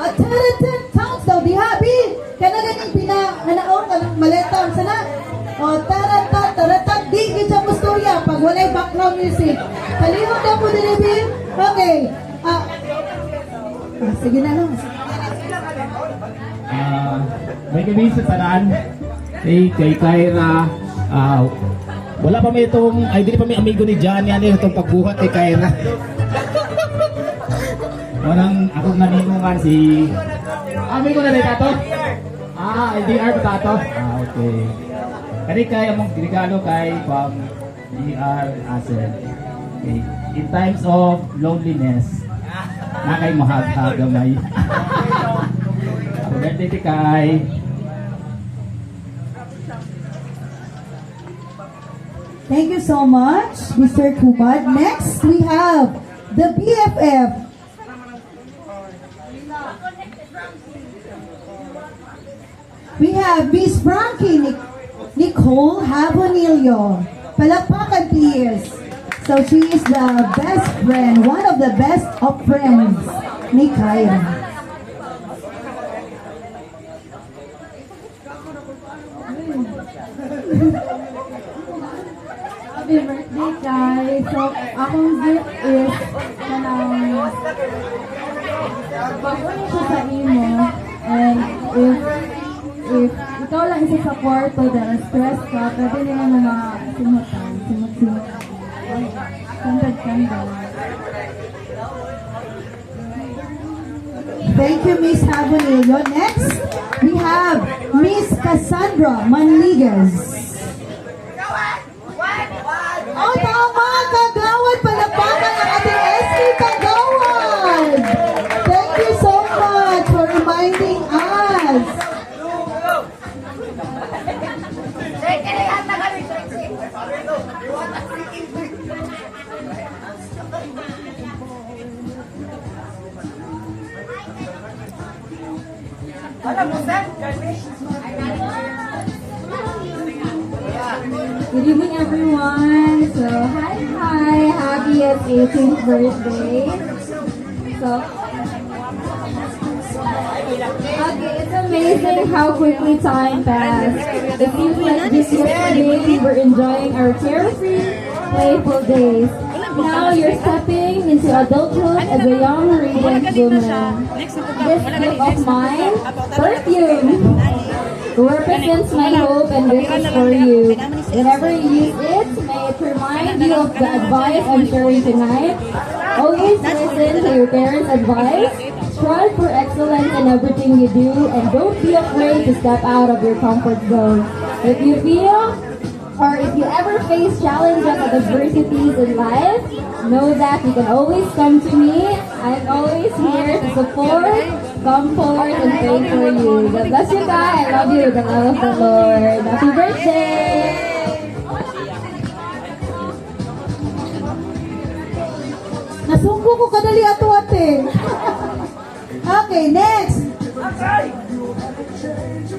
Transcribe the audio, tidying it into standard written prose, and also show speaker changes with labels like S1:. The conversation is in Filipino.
S1: At 10 pounds daw, di habi. Kaya na ganing pinanaon ka ng maleta. Sana? O, taratat, di kita mo storya pag walay background music. Kalihog na po din, Bin. Okay. Sige na lang.
S2: May kami sa tanan kay Kyra. Wala pa may itong, ay di pa may amigo ni Johnny itong pagbuhat kay Kyra. Walang akong naninungan si amigo na rin tato. LDR pa tato. Okay. Kani kay among regalo kay from DR Asel. Okay. In times of loneliness, na kay mahagha gamay. Happy birthday kay.
S1: Thank you so much, Mr. Kumad. Next, we have the BFF. We have Miss Frankie Nicole Habonillo. Palakpakan, please. So she is the best friend, one of the best of friends ni Kaya.
S3: Happy birthday, Kai. So, akong gift is kanang pag-uwi siya sa imo. And if ikaw lang isa sa kwarto dahil stress ka, pwede nila na masimutan. Simut-simut. Kandad-kandad.
S1: Thank you, Miss Habonillo. Next, we have Miss Cassandra Manligas. Oh, tama! Kagawad! Palakpakan ang ating SK Kagawad! Thank you so much for reminding us.
S3: Good evening, everyone. So, hi, happy 18th birthday. So, okay, it's amazing how quickly time passed. It seems like just yesterday we were enjoying our carefree, playful days. Now you're stepping into adulthood as a young, radiant woman. This gift of mine, perfume, represents my hope and wishes for you. Whenever you use it, may it remind you of the advice I'm sharing tonight. Always listen to your parents' advice. Strive for excellence in everything you do, and don't be afraid to step out of your comfort zone. If you feel, or if you ever face challenges and adversities in life, know that you can always come to me. I'm always here to support, comfort, and pray for you. God bless you, guys. I love you with the love of the Lord. Happy birthday!
S1: Nasungko ko kadali ato ate. Okay, next.